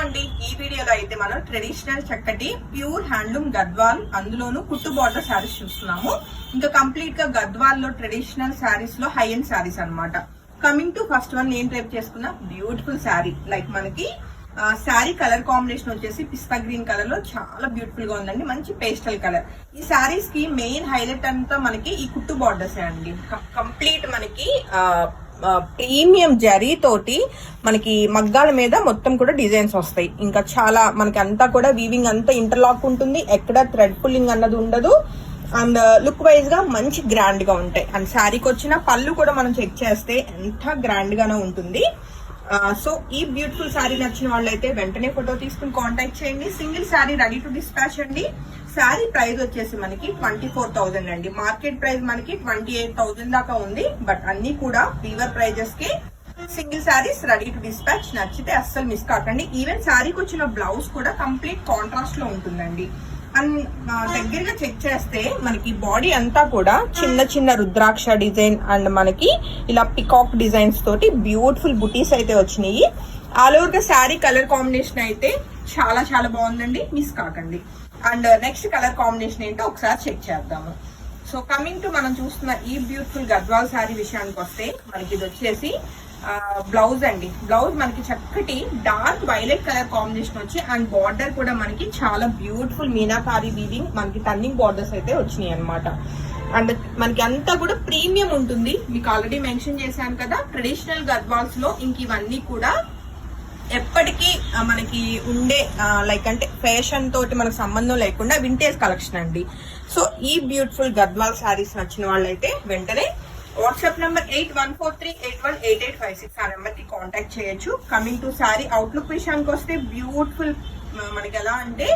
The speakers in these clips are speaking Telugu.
అండి, ఈ వీడియోలో అయితే మనం ట్రెడిషనల్ చక్కటి ప్యూర్ హ్యాండ్లూమ్ గద్వాల్ అందులోను కుట్టు బార్డర్ శారీస్ చూస్తున్నాము. ఇంకా కంప్లీట్ గా గద్వాల్ లో ట్రెడిషనల్ శారీస్ లో హై ఎండ్ శారీస్ అన్నమాట. కమింగ్ టు ఫస్ట్ వన్ నేను రేపు చేసుకున్న బ్యూటిఫుల్ శారీ. లైక్ మనకి శారీ కలర్ కాంబినేషన్ వచ్చేసి పిస్తా గ్రీన్ కలర్ లో చాలా బ్యూటిఫుల్ గా ఉందండి. మంచి పేస్టల్ కలర్. ఈ శారీస్ కి మెయిన్ హైలైట్ అంతా మనకి ఈ కుట్టు బార్డర్స్ అండి. కంప్లీట్ మనకి ప్రీమియం జరీ తోటి మనకి మగ్గాల మీద మొత్తం కూడా డిజైన్స్ వస్తాయి. ఇంకా చాలా మనకి అంతా కూడా వీవింగ్ అంతా ఇంటర్లాక్ ఉంటుంది. ఎక్కడ థ్రెడ్ పుల్లింగ్ అన్నది ఉండదు. అండ్ లుక్ వైజ్ గా మంచి గ్రాండ్ గా ఉంటాయి. అండ్ శారీకి వచ్చిన పళ్ళు కూడా మనం చెక్ చేస్తే ఎంత గ్రాండ్ గానే ఉంటుంది. సో ఈ బ్యూటిఫుల్ శారీ నచ్చిన వాళ్ళైతే వెంటనే ఫోటో తీసుకుని కాంటాక్ట్ చేయండి. Single sari ready to dispatch అండి. శారీ ప్రైస్ వచ్చేసి మనకి 24,000 అండి. మార్కెట్ ప్రైస్ మనకి 28,000 దాకా ఉంది. బట్ అన్ని కూడా వీవర్ ప్రైజెస్ కి single saris ready to dispatch. నచ్చితే అస్సలు మిస్ కాకండి. ఈవెన్ శారీకి వచ్చిన బ్లౌజ్ కూడా కంప్లీట్ కాంట్రాస్ట్ లో ఉంటుందండి. అండ్ దగ్గరగా చెక్ చేస్తే మనకి బాడీ అంతా కూడా చిన్న చిన్న రుద్రాక్ష డిజైన్ అండ్ మనకి ఇలా పికాక్ డిజైన్స్ తోటి బ్యూటిఫుల్ బుటీస్ అయితే వచ్చినాయి. ఆల్ ఓవర్ గా శారీ కలర్ కాంబినేషన్ అయితే చాలా చాలా బాగుందండి. మిస్ కాకండి. అండ్ నెక్స్ట్ కలర్ కాంబినేషన్ ఏంటో ఒకసారి చెక్ చేద్దాము. సో కమింగ్ టు మనం చూస్తున్న ఈ బ్యూటిఫుల్ గద్వాల్ శారీ విషయానికి వస్తే మనకి ఇది వచ్చేసి బ్లౌజ్ అండి. బ్లౌజ్ మనకి చక్కటి డార్క్ వైలెట్ కలర్ కాంబినేషన్ వచ్చి అండ్ బార్డర్ కూడా మనకి చాలా బ్యూటిఫుల్ మీనాకారి వీవింగ్ మనకి టర్నింగ్ బార్డర్స్ అయితే వచ్చినాయి అనమాట. అండ్ మనకి అంతా కూడా ప్రీమియం ఉంటుంది. మీకు ఆల్రెడీ మెన్షన్ చేశాను కదా, ట్రెడిషనల్ గద్వాల్స్ లో ఇంక ఇవన్నీ కూడా ఎప్పటికీ మనకి ఉండే లైక్ అంటే ఫ్యాషన్ తోటి మనకు సంబంధం లేకుండా వింటేజ్ కలెక్షన్ అండి. సో ఈ బ్యూటిఫుల్ గద్వాల్ శారీస్ నచ్చిన వాళ్ళైతే వెంటనే వాట్సాప్ నెంబర్ 8143818856 ఆ నెంబర్ కి కాంటాక్ట్ చేయొచ్చు. కమింగ్ టు శారీ అవుట్లుక్ విషయానికి వస్తే బ్యూటిఫుల్ మనకి ఎలా అంటే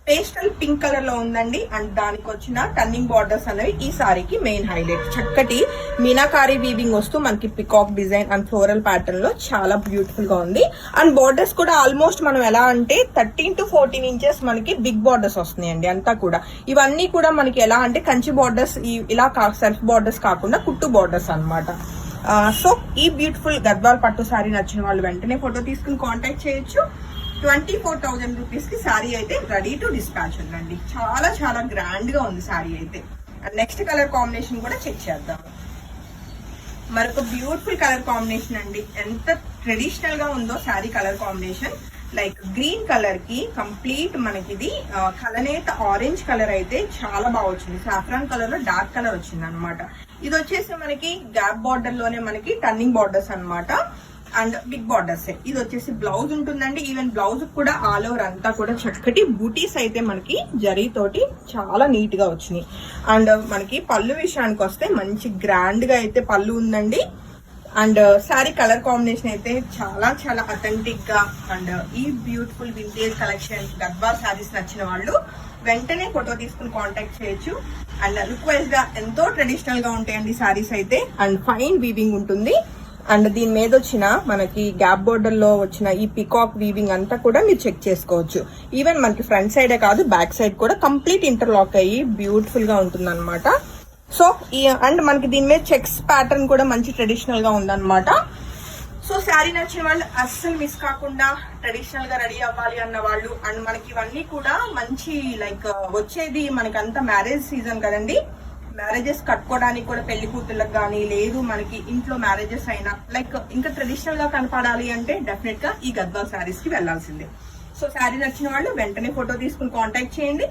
పేస్టల్ పింక్ కలర్ లో ఉందండి. అండ్ దానికి వచ్చిన టర్నింగ్ బార్డర్స్ అనేవి ఈ సారీకి మెయిన్ హైలైట్. చక్కటి మీనాకారి వీవింగ్ వస్తూ మనకి peacock design and floral pattern లో చాలా బ్యూటిఫుల్ గా ఉంది. అండ్ బార్డర్స్ కూడా ఆల్మోస్ట్ మనం ఎలా అంటే 13 to 14 ఇంచెస్ మనకి బిగ్ బార్డర్స్ వస్తున్నాయండి. అంతా కూడా ఇవన్నీ కూడా మనకి ఎలా అంటే కంచి బార్డర్స్ ఇలా సెల్ఫ్ బార్డర్స్ కాకుండా కుట్టు బార్డర్స్ అనమాట. సో ఈ బ్యూటిఫుల్ గద్వాల్ పట్టు సారీ నచ్చిన వాళ్ళు వెంటనే ఫోటో తీసుకుని కాంటాక్ట్ చేయొచ్చు. 24,000 రూపీస్ కి శారీ అయితే రెడీ టు డిస్పాచ్ ఉందండి. చాలా చాలా గ్రాండ్ గా ఉంది శారీ అయితే. అండ్ నెక్స్ట్ కలర్ కాంబినేషన్ కూడా చెక్ చేద్దాం. మరొక బ్యూటిఫుల్ కలర్ కాంబినేషన్ అండి. ఎంత ట్రెడిషనల్ గా ఉందో sari colour combination. Like green colour కి కంప్లీట్ మనకి ఇది కలనేత ఆరెంజ్ కలర్ అయితే చాలా బాగా వచ్చింది. సాఫ్రాన్ కలర్ లో డార్క్ కలర్ వచ్చింది అనమాట. ఇది వచ్చేసి మనకి గ్యాప్ బార్డర్ లోనే మనకి టర్నింగ్ బార్డర్స్ అనమాట. And big borders. ఇది వచ్చేసి బ్లౌజ్ ఉంటుందండి. ఈవెన్ బ్లౌజ్ కూడా ఆల్ ఓవర్ అంతా కూడా చక్కటి బూటీస్ అయితే మనకి జరీ తోటి చాలా నీట్ గా వచ్చినాయి. అండ్ మనకి పళ్ళు విషయానికి వస్తే మంచి గ్రాండ్ గా అయితే పళ్ళు ఉందండి. అండ్ శారీ కలర్ కాంబినేషన్ అయితే చాలా చాలా అథెంటిక్ గా అండ్ ఈ beautiful vintage collection Gadwal saris నచ్చిన వాళ్ళు వెంటనే ఫోటో తీసుకుని కాంటాక్ట్ చేయొచ్చు. అండ్ లుక్ వైజ్ గా ఎంతో ట్రెడిషనల్ గా ఉంటాయండి శారీస్ అయితే. అండ్ ఫైన్ వీవింగ్ ఉంటుంది. అండ్ దీని మీద వచ్చిన మనకి గ్యాప్ బోర్డర్ లో వచ్చిన ఈ పికాక్ వీవింగ్ అంతా కూడా మీరు చెక్ చేసుకోవచ్చు. ఈవెన్ మనకి ఫ్రంట్ సైడే కాదు బ్యాక్ సైడ్ కూడా కంప్లీట్ ఇంటర్లాక్ అయ్యి బ్యూటిఫుల్ గా ఉంటుంది అనమాట. సో అండ్ మనకి దీని మీద చెక్స్ ప్యాటర్న్ కూడా మంచి ట్రెడిషనల్ గా ఉందన్నమాట. సో శారీ నచ్చిన వాళ్ళు అస్సలు మిస్ కాకుండా ట్రెడిషనల్ గా రెడీ అవ్వాలి అన్న వాళ్ళు అండ్ మనకి ఇవన్నీ కూడా మంచి లైక్ వచ్చేది మనకి అంతా మ్యారేజ్ సీజన్ కదండి. మ్యారేజెస్ కట్టుకోవడానికి కూడా పెళ్లి కూతుర్లకు కానీ లేదు మనకి ఇంట్లో మ్యారేజెస్ అయినా లైక్ ఇంకా ట్రెడిషనల్ గా కనపడాలి అంటే డెఫినెట్ గా ఈ గద్వాల్ శారీస్ కి వెళ్లాల్సిందే. సో శారీ నచ్చిన వాళ్ళు వెంటనే ఫోటో తీసుకుని కాంటాక్ట్ చేయండి.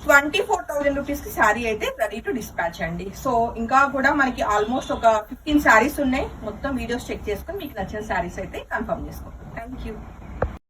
24,000 రూపీస్ కి శారీ అయితే రెడీ టు డిస్పాచ్ అండి. సో ఇంకా కూడా మనకి ఆల్మోస్ట్ ఒక 15 శారీస్ ఉన్నాయి. మొత్తం వీడియోస్ చెక్ చేసుకుని మీకు నచ్చిన శారీస్ అయితే కన్ఫర్మ్ చేసుకోండి. Thank you.